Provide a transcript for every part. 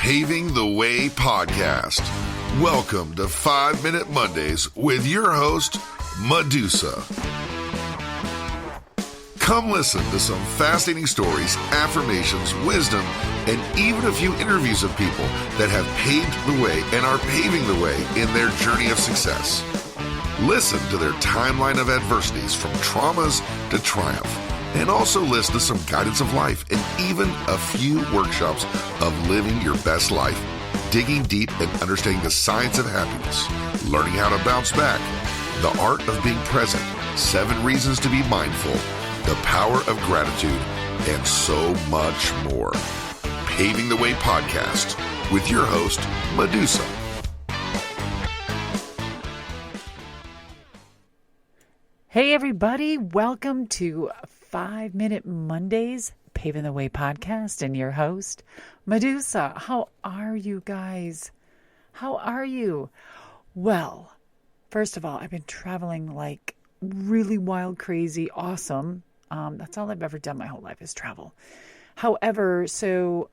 Paving the Way podcast. Welcome to 5 Minute Mondays with your host, Medusa. Come listen to some fascinating stories, affirmations, wisdom, and even a few interviews of people that have paved the way and are paving the way in their journey of success. Listen to their timeline of adversities from traumas to triumph, and also listen to some guidance of life and even a few workshops of living your best life, digging deep and understanding the science of happiness, learning how to bounce back, the art of being present, 7 reasons to be mindful, the power of gratitude, and so much more. Paving the Way podcast with your host, Medusa. Hey everybody, welcome to 5 Minute Mondays, Paving the Way podcast, and your host, Medusa. How are you guys? How are you? Well, first of all, I've been traveling like really wild, crazy, awesome. That's all I've ever done my whole life is travel. However,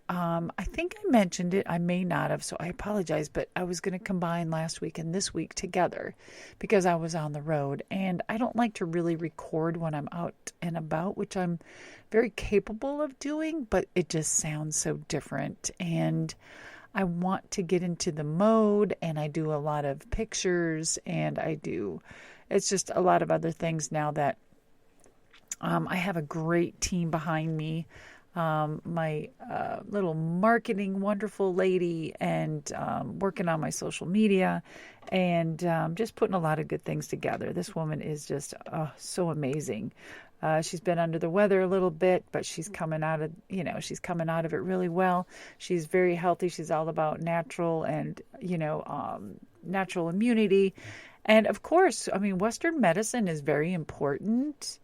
I think I mentioned it. I may not have, so I apologize. But I was going to combine last week and this week together because I was on the road. And I don't like to really record when I'm out and about, which I'm very capable of doing, but it just sounds so different. And I want to get into the mode, and I do a lot of pictures, and it's just a lot of other things now that I have a great team behind me. My little marketing wonderful lady, and working on my social media, and just putting a lot of good things together. This woman is just so amazing. She's been under the weather a little bit, but she's coming out of it really well. She's very healthy. She's all about natural and natural immunity, and of course, Western medicine is very important.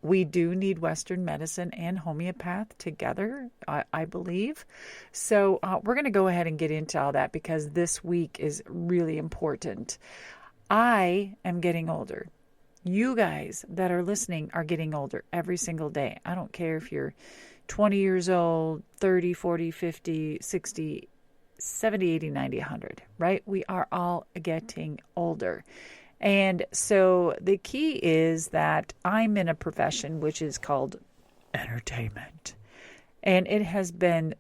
We do need Western medicine and homeopath together, I believe. So we're going to go ahead and get into all that because this week is really important. I am getting older. You guys that are listening are getting older every single day. I don't care if you're 20 years old, 30, 40, 50, 60, 70, 80, 90, 100, right? We are all getting older. And so the key is that I'm in a profession which is called entertainment. And it has been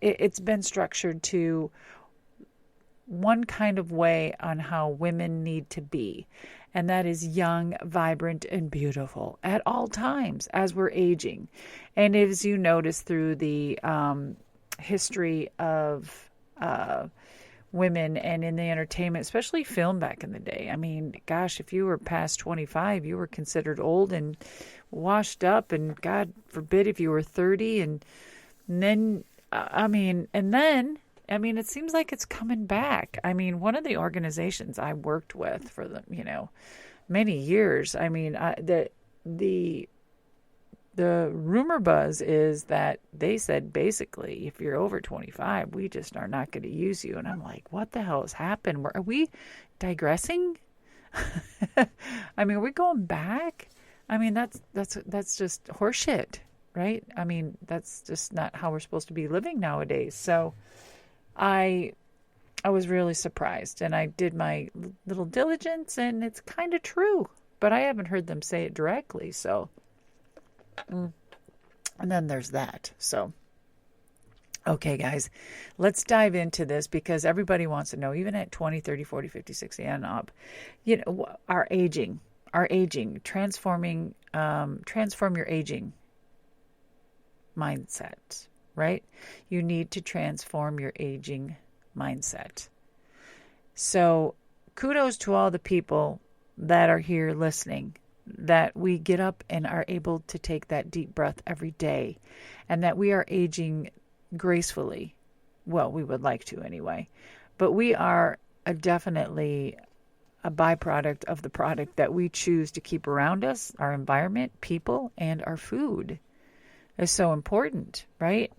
it's been structured to one kind of way on how women need to be. And that is young, vibrant, and beautiful at all times as we're aging. And as you notice through the history of women and in the entertainment, especially film back in the day. I mean, gosh, if you were past 25, you were considered old and washed up, and God forbid if you were 30. And then, it seems like it's coming back. One of the organizations I worked with for many years, the rumor buzz is that they said basically, if you're over 25, we just are not going to use you. And I'm like, what the hell has happened? Are we digressing? Are we going back? That's just horseshit, right? That's just not how we're supposed to be living nowadays. So I was really surprised, and I did my little diligence, and it's kind of true, but I haven't heard them say it directly. So. And then there's that. So, okay, guys, let's dive into this because everybody wants to know, even at 20, 30, 40, 50, 60 and up, our aging, transform your aging mindset, right? You need to transform your aging mindset. So kudos to all the people that are here listening, that we get up and are able to take that deep breath every day, and that we are aging gracefully. Well, we would like to anyway, but we are definitely a byproduct of the product that we choose to keep around us, our environment, people, and our food is so important, right?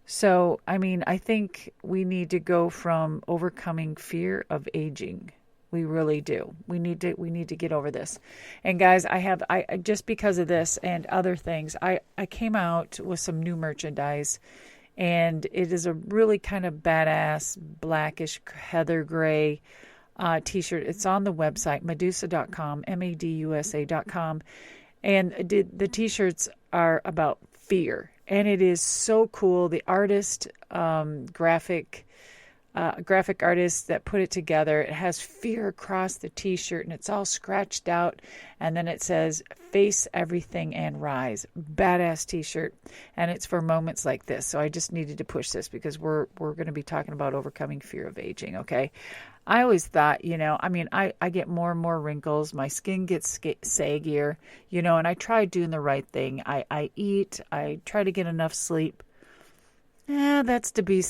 So, I think we need to go from overcoming fear of aging, We really do. We need to get over this. And guys, I just because of this and other things, I came out with some new merchandise, and it is a really kind of badass blackish heather gray t-shirt. It's on the website medusa.com, madusa.com, and the t-shirts are about fear, and it is so cool. The artist, graphic artist that put it together, it has fear across the t-shirt, and it's all scratched out, and then it says face everything and rise. Badass t-shirt, and it's for moments like this. So I just needed to push this because we're going to be talking about overcoming fear of aging. Okay, I always thought, I get more and more wrinkles, my skin gets saggier, and I try doing the right thing. I eat, I try to get enough sleep. That's to be,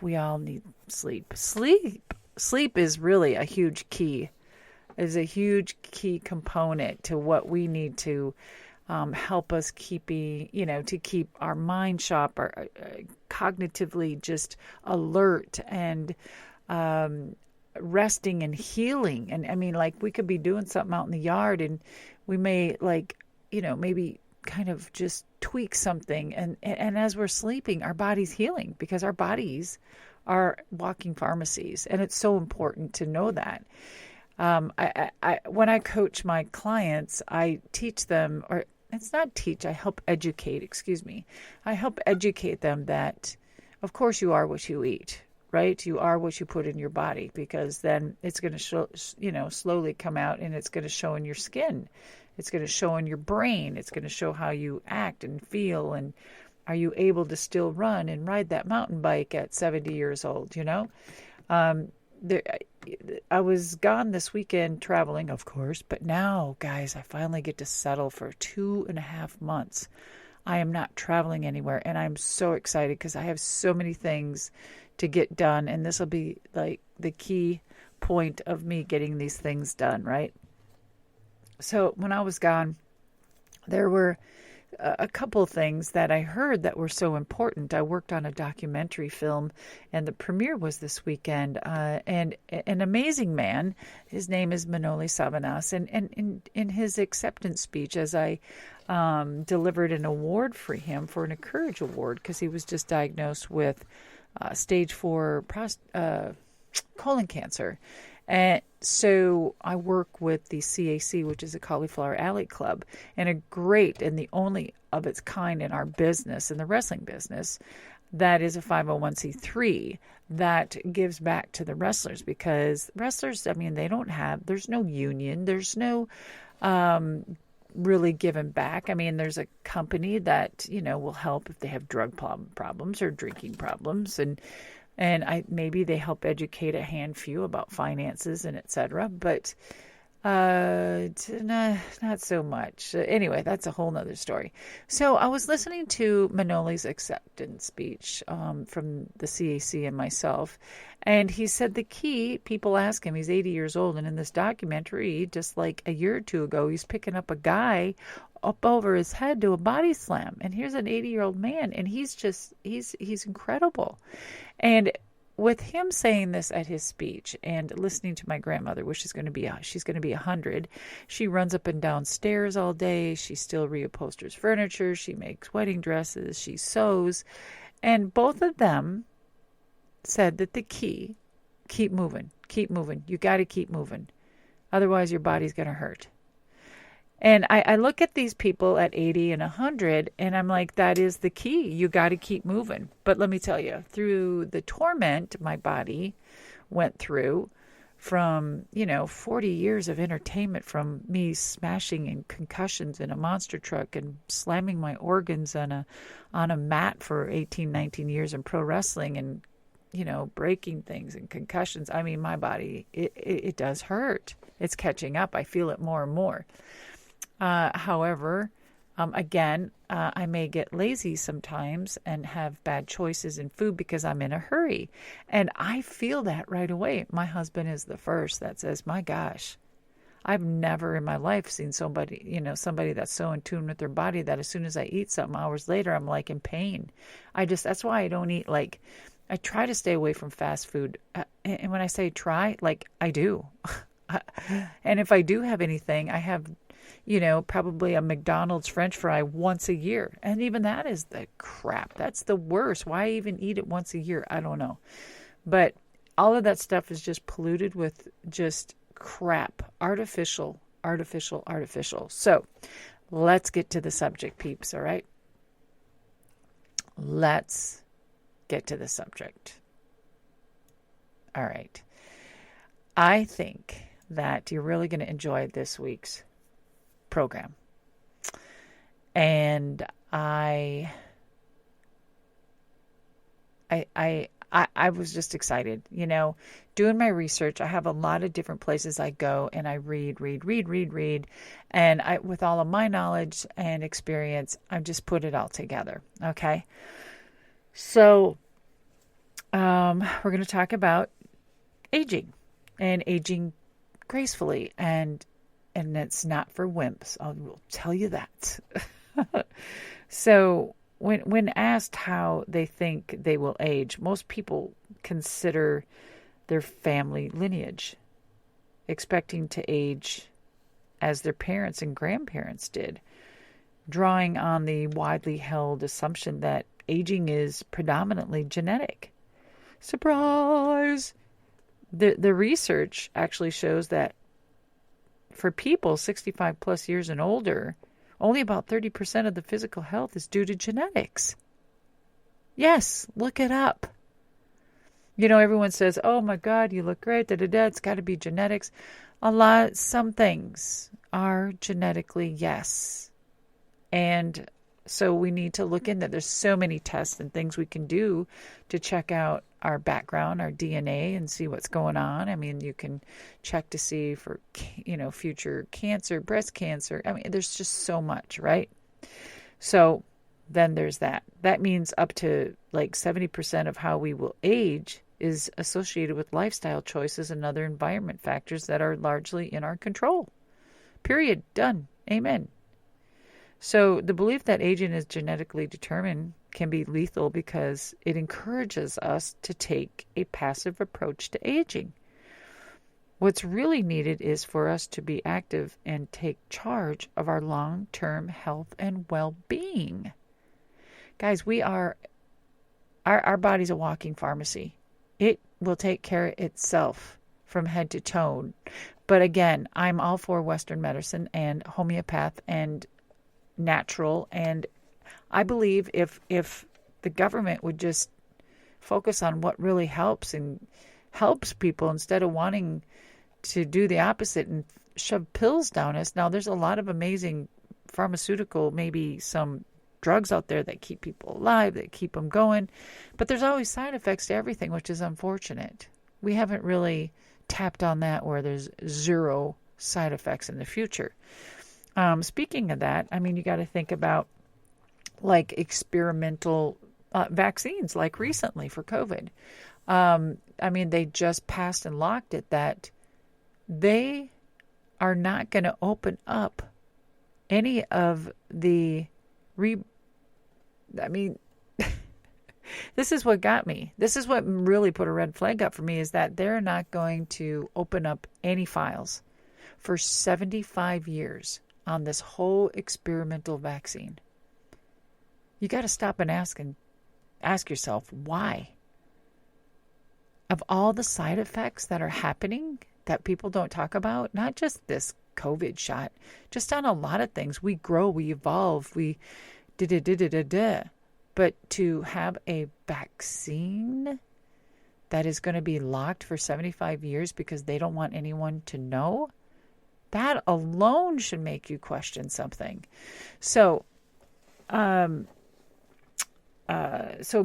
we all need sleep. Sleep is really a huge key, component to what we need to help us to keep our mind sharp, our cognitively just alert and resting and healing. And I mean, like, we could be doing something out in the yard, and we may maybe kind of just tweak something, and as we're sleeping, our body's healing, because our bodies are walking pharmacies, and it's so important to know that. When I coach my clients, I teach them, or it's not teach, I help educate, I help educate them that, of course, you are what you eat, right? You are what you put in your body, because then it's going to slowly come out, and it's going to show in your skin. It's going to show in your brain. It's going to show how you act and feel. And are you able to still run and ride that mountain bike at 70 years old? I was gone this weekend traveling, of course, but now, guys, I finally get to settle for 2.5 months. I am not traveling anywhere, and I'm so excited because I have so many things to get done, and this will be like the key point of me getting these things done, right? So when I was gone, there were a couple of things that I heard that were so important. I worked on a documentary film, and the premiere was this weekend. And an amazing man, his name is Manoli Savanas, and in his acceptance speech, as I delivered an award for him, for an Encourage Award, because he was just diagnosed with stage 4 colon cancer. And so I work with the CAC, which is a Cauliflower Alley Club, and a great and the only of its kind in our business, in the wrestling business, that is a 501c3 that gives back to the wrestlers, because wrestlers, there's no union, there's no really giving back. There's a company that, will help if they have drug problems or drinking problems, and maybe they help educate a handful about finances and etc. But not so much. Anyway, that's a whole nother story. So I was listening to Manoli's acceptance speech from the CAC and myself, and he said the key, people ask him, he's 80 years old, and in this documentary, just like a year or two ago, he's picking up a guy up over his head to a body slam. And here's an 80-year-old man, and he's incredible. And with him saying this at his speech, and listening to my grandmother, which is she's going to be 100, she runs up and down stairs all day. She still reupholsters furniture. She makes wedding dresses. She sews. And both of them said that the key, keep moving. You got to keep moving. Otherwise, your body's going to hurt. And I look at these people at 80 and 100, and I'm like, that is the key. You got to keep moving. But let me tell you, through the torment my body went through from, 40 years of entertainment, from me smashing and concussions in a monster truck and slamming my organs on a mat for 18, 19 years in pro wrestling, and, breaking things and concussions. My body, it does hurt. It's catching up. I feel it more and more. However, again, I may get lazy sometimes and have bad choices in food because I'm in a hurry. And I feel that right away. My husband is the first that says, my gosh, I've never in my life seen somebody that's so in tune with their body that as soon as I eat something, hours later, I'm like in pain. That's why I don't eat like I try to stay away from fast food. And when I say try, like I do. And if I do have anything, I have, probably a McDonald's French fry once a year. And even that is the crap. That's the worst. Why even eat it once a year? I don't know. But all of that stuff is just polluted with just crap. Artificial. So let's get to the subject, peeps, all right? Let's get to the subject. All right. I think that you're really going to enjoy this week's program. And I was just excited, doing my research. I have a lot of different places I go and I read. And with all of my knowledge and experience, I just put it all together. Okay. So, we're going to talk about aging and aging gracefully, and it's not for wimps. I will tell you that. So when asked how they think they will age, most people consider their family lineage, expecting to age as their parents and grandparents did, drawing on the widely held assumption that aging is predominantly genetic. Surprise! The research actually shows that for people 65 plus years and older, only about 30% of the physical health is due to genetics. Yes, look it up. Everyone says, oh my God, you look great, it's got to be genetics. Some things are genetically, yes. And so we need to look into, there's so many tests and things we can do to check out our background, our DNA, and see what's going on. I mean, you can check to see for, future cancer, breast cancer. I mean, there's just so much, right? So then there's that. That means up to like 70% of how we will age is associated with lifestyle choices and other environment factors that are largely in our control. Period. Done. Amen. So the belief that aging is genetically determined can be lethal because it encourages us to take a passive approach to aging. What's really needed is for us to be active and take charge of our long-term health and well-being. Guys, our body's a walking pharmacy. It will take care of itself from head to toe. But again, I'm all for Western medicine and homeopath and natural, and I believe if the government would just focus on what really helps and helps people instead of wanting to do the opposite and shove pills down us. Now, there's a lot of amazing pharmaceutical, maybe some drugs out there that keep people alive, that keep them going, but there's always side effects to everything, which is unfortunate. We haven't really tapped on that where there's zero side effects in the future. Speaking of that, I mean, you got to think about like experimental vaccines, like recently for COVID. I mean, they just passed and locked it that they are not going to open up any of the this is what got me. This is what really put a red flag up for me, is that they're not going to open up any files for 75 years on this whole experimental vaccine. You got to stop and ask yourself, why? Of all the side effects that are happening that people don't talk about, not just this COVID shot, just on a lot of things. We grow, we evolve, we but to have a vaccine that is going to be locked for 75 years because they don't want anyone to know, that alone should make you question something. So, so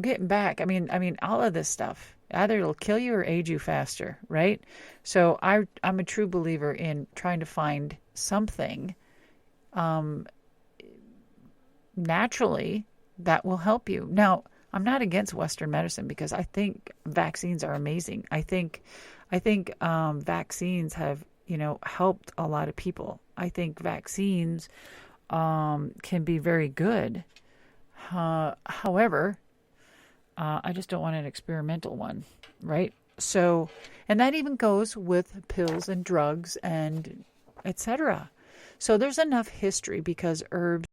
getting back, I mean, all of this stuff, either it'll kill you or age you faster, right? So I'm a true believer in trying to find something, naturally that will help you. Now, I'm not against Western medicine because I think vaccines are amazing. I think vaccines have, helped a lot of people. I think vaccines can be very good. However, I just don't want an experimental one, right? So, and that even goes with pills and drugs and etc. So there's enough history because herbs